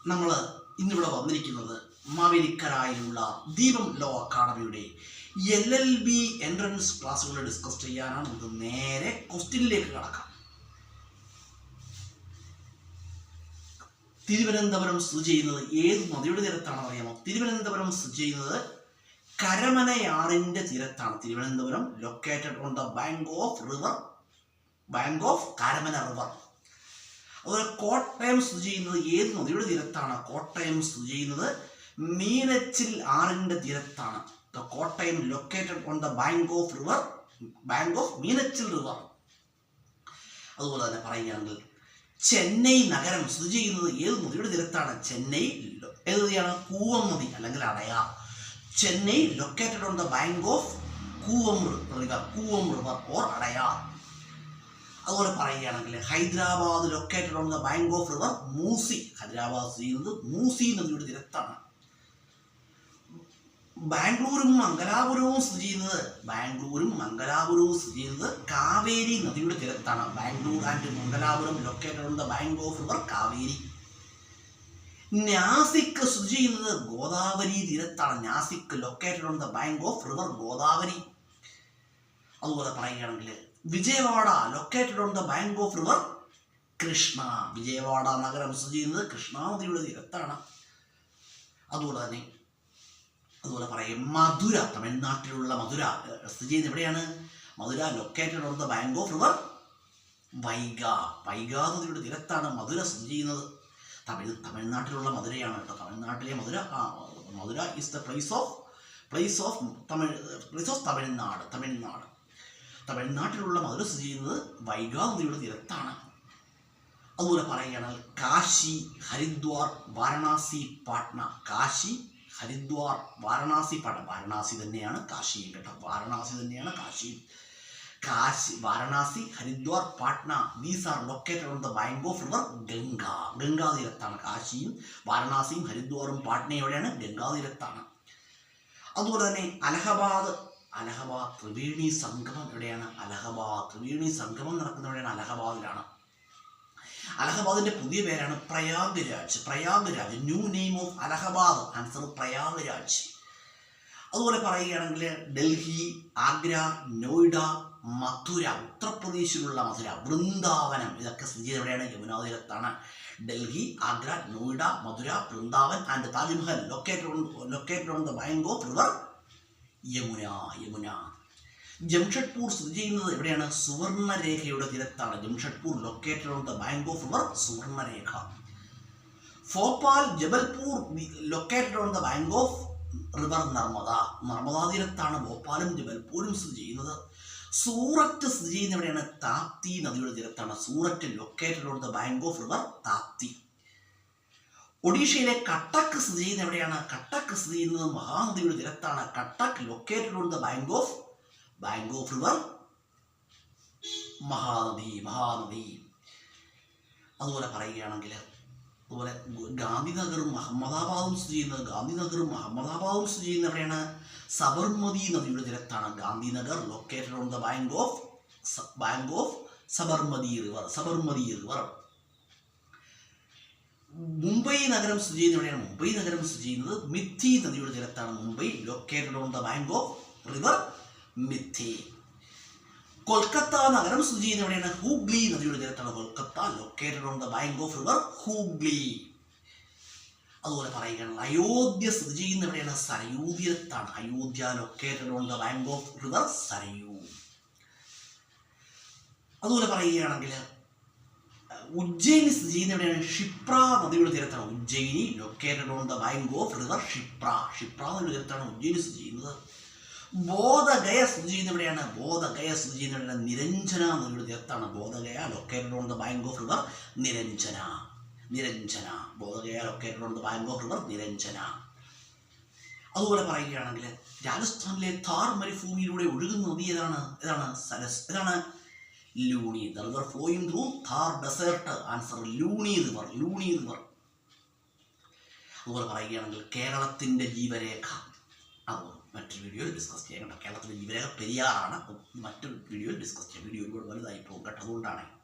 നമ്മൾ ഇന്നിവിടെ വന്നിരിക്കുന്നത് മാവേലിക്കരായിലുള്ള ദീപം ലോ അക്കാഡമിയുടെ LLB എൻട്രൻസ് ക്ലാസ്സുകൾ ഡിസ്കസ് ചെയ്യാനാണ്. നമുക്ക് നേരെ ക്വസ്റ്റ്യനിലേക്ക് കടക്കാം. തിരുവനന്തപുരം സ്ഥിതി ചെയ്യുന്നത് ഏത് നദിയുടെ തീരത്താണെന്ന് അറിയാമോ? തിരുവനന്തപുരം സ്ഥിതി ചെയ്യുന്നത് കരമനയാറിന്റെ തീരത്താണ്. Thiruvananthapuram located on the bank of Karamana river. അതുപോലെ കോട്ടയം സ്ഥിതി ചെയ്യുന്നത് ഏത് നദിയുടെ തീരത്താണ്? കോട്ടയം സ്ഥിതി ചെയ്യുന്നത് മീനച്ചിൽ ആറിന്റെ തീരത്താണ്. Kottayam located on the bank of Meenachil river. അതുപോലെ തന്നെ പറയുകയാണെങ്കിൽ ചെന്നൈ നഗരം സ്ഥിതി ചെയ്യുന്നത് ഏത് നദിയുടെ തീരത്താണ്? ചെന്നൈ ഏത് നദിയാണ്? കൂവം നദി അല്ലെങ്കിൽ Adyar. Chennai located on the bank of Cooum river or Adyar. അതുപോലെ പറയുകയാണെങ്കിൽ Hyderabad located on the bank of river Musi. Hyderabad സ്ഥിതി ചെയ്യുന്നത് മൂസി നദിയുടെ തീരത്താണ്. ബാംഗ്ലൂരും മംഗലാപുരവും സ്ഥിതി ചെയ്യുന്നത് കാവേരി നദിയുടെ തീരത്താണ്. Bangalore and Mangalapuram located on the bank of river Kaveri. Nashik സ്ഥിതി ചെയ്യുന്നത് ഗോദാവരി തീരത്താണ്. Nashik located on the bank of river Godavari. അതുപോലെ പറയുകയാണെങ്കിൽ Vijayawada located on the bank of river Krishna. Vijayawada നഗരം സ്ഥിതി ചെയ്യുന്നത് കൃഷ്ണ നദിയുടെ തീരത്താണ്. അതുപോലെ പറയും മധുര, തമിഴ്നാട്ടിലുള്ള മധുര സ്ഥിതി ചെയ്യുന്നത് എവിടെയാണ്? Madurai located on the bank of river Vaigai നദിയുടെ തീരത്താണ് മധുര സ്ഥിതി ചെയ്യുന്നത്. തമിഴ്നാട്ടിലുള്ള മധുരയാണ് കേട്ടോ. തമിഴ്നാട്ടിലെ Madurai is the place of Tamil Nadu. തമിഴ്നാട്ടിലുള്ള മധുര സ്ഥിതി ചെയ്യുന്നത് വൈഗാ നദിയുടെ തീരത്താണ്. അതുപോലെ പറയുകയാണെങ്കിൽ കാശി, ഹരിദ്വാർ, വാരണാസി, പാട്ന. കാശി, ഹരിദ്വാർ, വാരണാസി, പാട്ന. വാരണാസി തന്നെയാണ് കാശിയും കേട്ടോ. വാരണാസി തന്നെയാണ് കാശിയും. Varanasi, Haridwar, Patna these are located on the bank of river Ganga തീരത്താണ്. കാശിയും വാരണാസിയും ഹരിദ്വാറും പാട്നയും എവിടെയാണ്? ഗംഗാ തീരത്താണ്. അതുപോലെ തന്നെ അലഹബാദ് ത്രിവേണി സംഗമം എവിടെയാണ്? ത്രിവേണി സംഗമം നടക്കുന്ന എവിടെയാണ്? അലഹബാദിലാണ്. അലഹബാദിന്റെ പുതിയ പേരാണ് Prayagraj. New name of Allahabad. Answer Prayagraj. അതുപോലെ പറയുകയാണെങ്കിൽ ഡൽഹി, ആഗ്ര, നോയിഡ, മഥുര, ഉത്തർപ്രദേശിലുള്ള മഥുര, വൃന്ദാവനം ഇതൊക്കെ സ്ഥിതി ചെയ്യുന്നത് എവിടെയാണ്? യമുനാ തീരത്താണ്. Delhi, Agra, Noida, Mathura, Vrindavan and Taj Mahal located on the bank of river Yamuna. Jamshedpur സ്ഥിതി ചെയ്യുന്നത് എവിടെയാണ്? സുവർണരേഖയുടെ തീരത്താണ്. Jamshedpur located on the bank of river Suvarnarekha. Bhopal, Jabalpur located on the bank of river Narmada തീരത്താണ് ഭോപ്പാലും ജബൽപൂരും സ്ഥിതി ചെയ്യുന്നത്. സൂററ്റ് സ്ഥിതി ചെയ്യുന്ന എവിടെയാണ്? താപ്തി നദിയുടെ തീരത്താണ്. Surat located on the bank of river Tapti. ഒഡീഷയിലെ കട്ടക്ക് സ്ഥിതി ചെയ്യുന്ന എവിടെയാണ്? കട്ടക്ക് സ്ഥിതി ചെയ്യുന്നത് മഹാനദിയുടെ തീരത്താണ്. Cuttack located on the bank of river Mahanadi. അതുപോലെ പറയുകയാണെങ്കിൽ ഗാന്ധിനഗറും അഹമ്മദാബാദും സ്ഥിതി ചെയ്യുന്നത് എവിടെയാണ്? സബർമതി നദിയുടെ തീരത്താണ്. Gandhinagar located on the bank of Sabarmati river. Mumbai നഗരം സ്ഥിതി ചെയ്യുന്നത് എവിടെയാണ്? മുംബൈ നഗരം സ്ഥിതി ചെയ്യുന്നത് മിഥി നദിയുടെ തീരത്താണ്. Mumbai located on the bank of river Mithi. Kolkata നഗരം സ്ഥിതി ചെയ്യുന്നത് എവിടെയാണ്? ഹൂഗ്ലി നദിയുടെ തീരത്താണ്. Kolkata located on the bank of river Hooghly. അതുപോലെ പറയുകയാണെങ്കിൽ അയോധ്യ സ്ഥിതി ചെയ്യുന്നത് എവിടെയാണ്? സരയൂ തീരത്താണ്. Ayodhya located on the bank of river Sarayu. അതുപോലെ പറയുകയാണെങ്കിൽ ഉജ്ജയിനി സ്ഥിതി ചെയ്യുന്ന എവിടെയാണ്? ഷിപ്ര നദിയുടെ തീരത്താണ്. Ujjaini located on the bank of river Shiphrah നദിയുടെ തീരത്താണ് ഉജ്ജയിനി സ്ഥിതി ചെയ്യുന്നത്. ബോധഗയ സ്ഥിതി ചെയ്യുന്ന എവിടെയാണ്? നിരഞ്ജന നദിയുടെ തീരത്താണ്. Bodh Gaya located on the bank of river Niranjana. Bodh Gaya located on the bank of river Niranjana. അതുപോലെ പറയുകയാണെങ്കിൽ രാജസ്ഥാനിലെ താർ മരുഭൂമിയിലൂടെ ഒഴുകുന്ന നദി ഏതാണ്? Luni. The river flowing through Thar desert. Answer Luni river. അതുപോലെ പറയുകയാണെങ്കിൽ കേരളത്തിന്റെ ജീവരേഖ. അത് മറ്റൊരു വീഡിയോയിൽ ഡിസ്കസ് ചെയ്യാം കേട്ടോ. കേരളത്തിലെ ജീവരേഖ പെരിയാറാണ്. മറ്റൊരു വീഡിയോയിൽ ഡിസ്കസ് ചെയ്യാം. വീഡിയോ ഒരുപാട് വലുതായി പോകും കേട്ടോ. അതുകൊണ്ടാണ്